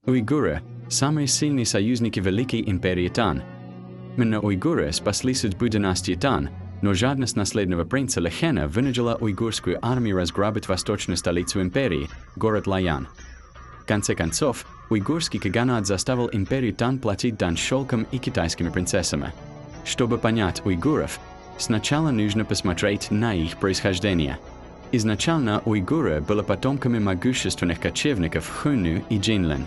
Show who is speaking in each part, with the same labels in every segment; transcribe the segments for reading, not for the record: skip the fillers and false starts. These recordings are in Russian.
Speaker 1: Уйгуры – самые сильные союзники Великой империи Тан. Именно уйгуры спасли судьбу династии Тан, но жадность наследного принца Лэхэна вынудила уйгурскую армию разграбить восточную столицу империи, город Лаян. В конце концов, уйгурский каганат заставил империю Тан платить дань Шёлком и китайскими принцессами. Чтобы понять уйгуров, сначала нужно посмотреть на их происхождение. Изначально уйгуры были потомками могущественных кочевников Хунну и Джинлин.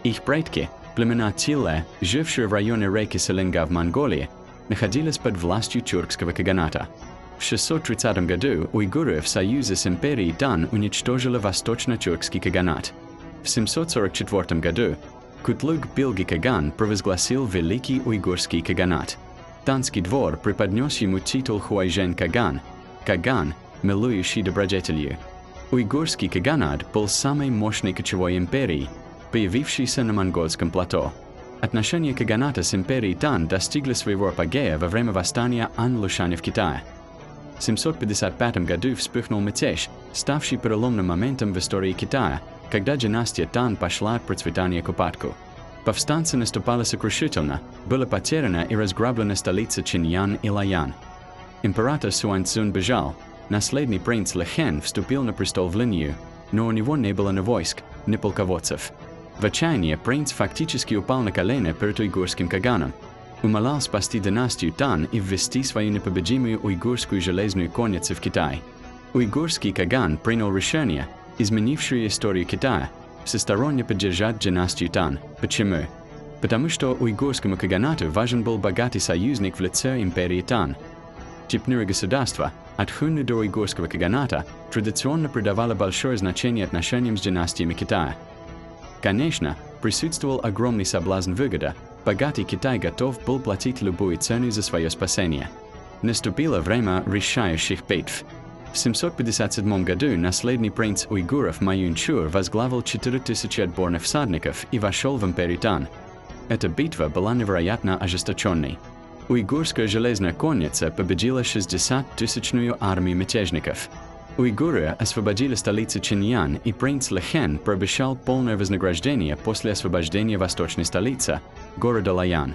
Speaker 1: Их предки, племена Тилле, жившие в районе реки Селенга в Монголии, находились под властью тюркского каганата. В 630 году уйгуры в союзе с империей Тан уничтожили восточно-тюркский каганат. В 744 году Кутлук Билги Каган провозгласил Великий Уйгурский каганат. Танский двор преподнес ему титул Хуайжен Каган, Каган, милующий добродетелью. Уйгурский каганат был самой мощной кочевой империей, появившейся на монгольском плато. Отношения каганата с империей Тан достигли своего апогея во время восстания Ан-Лушаня в Китае. В 755 году вспыхнул мятеж, ставший переломным моментом в истории Китая, когда династия Тан пошла от процветания к упадку. Повстанцы наступали сокрушительно, была потеряна и разграблена столица Чиньян и Лаян. Император Сюаньцзун бежал, наследный принц Лэхэн вступил на престол в Линью, но у него не было ни войск, ни полководцев. В отчаянии принц фактически упал на колени перед уйгурским каганом, умолял спасти династию Тан и ввести свою непобедимую уйгурскую железную конницу в Китай. Уйгурский каган принял решение, изменившее историю Китая, всесторонне поддержать династию Тан. Почему? Потому что уйгурскому каганату важен был богатый союзник в лице империи Тан. Типное государство, от Хунны до уйгурского каганата, традиционно придавало большое значение отношениям с династиями Китая. Конечно, присутствовал огромный соблазн выгода, богатый Китай готов был платить любую цену за свое спасение. Наступило время решающих битв. В 757 году наследный принц уйгуров Маюнчур возглавил 4000 отборных всадников и вошел в империю Тан. Эта битва была невероятно ожесточенной. Уйгурская железная конница победила 60-тысячную армию мятежников. Уйгуры освободили столицу Чиньян, и принц Лэхэн пообещал полное вознаграждение после освобождения восточной столицы, города Лаян.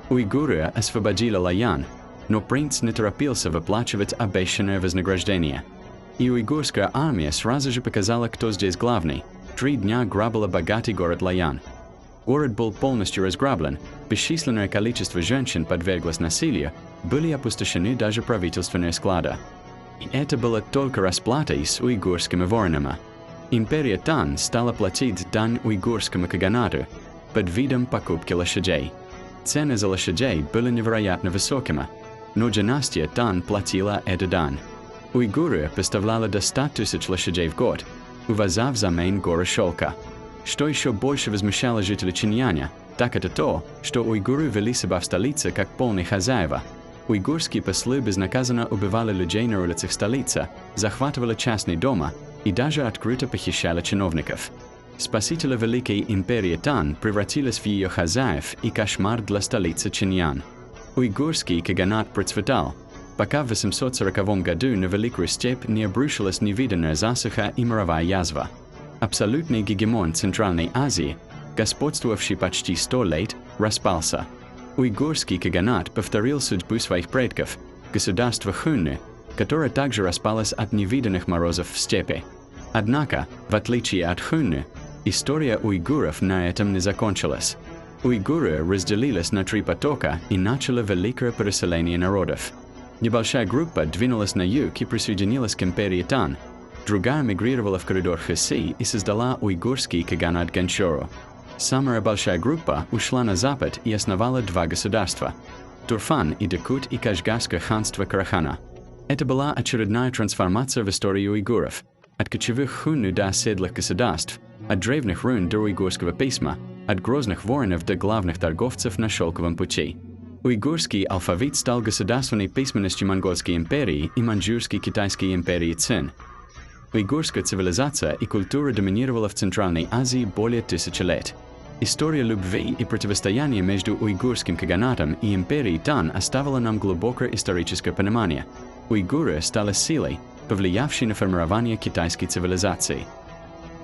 Speaker 1: Уйгуры освободили Лаян, но принц не торопился выплачивать обещанное вознаграждение. И уйгурская армия сразу же показала, кто здесь главный. 3 дня грабила богатый город Лаян. Город был полностью разграблен, бесчисленное количество женщин подверглось насилию, были опустошены даже правительственные склады. И это было только расплатой с уйгурскими воинами. Империя Тан стала платить дань уйгурскому каганату под видом покупки лошадей. Цены за лошадей были невероятно высокими, но династия Тан платила эту дань. Уйгуры поставляли до 100 тысяч лошадей в год, увозя взамен горы шелка. Что еще больше возмущало жителей Чиньяня, так это то, что уйгуры вели себя в столице как полные хозяева. Уйгурские послы безнаказанно убивали людей на улицах столицы, захватывали частные дома и даже открыто похищали чиновников. Спасители Великой империи Тан превратились в ее хозяев и кошмар для столицы Чиньян. Уйгурский каганат процветал, пока в 840 году на Великую степь не обрушилась невиданная засуха и мировая язва. Абсолютный гегемон Центральной Азии, господствовавший почти 100 лет, распался. Уйгурский каганат повторил судьбу своих предков, государства Хунны, которое также распалось от невиданных морозов в степи. Однако, в отличие от Хунны, история уйгуров на этом не закончилась. Уйгуры разделились на 3 потока и начали великое переселение народов. Небольшая группа двинулась на юг и присоединилась к империи Тан, другая мигрировала в коридор Хэси и создала уйгурский каганат Ганчжоу. Самая большая группа ушла на запад и основала 2 государства – Турфан и Декут и Кашгарское ханство Карахана. Это была очередная трансформация в истории уйгуров, от кочевых хунну до оседлых государств, от древних рун до уйгурского письма, от грозных воинов до главных торговцев на Шёлковом пути. Уйгурский алфавит стал государственной письменностью Монгольской империи и Маньчжурской китайской империи Цин. Уйгурская цивилизация и культура доминировала в Центральной Азии более 1000 лет. История любви и противостояния между уйгурским каганатом и империей Тан оставила нам глубокое историческое понимание. Уйгуры стали силой, повлиявшей на формирование китайской цивилизации.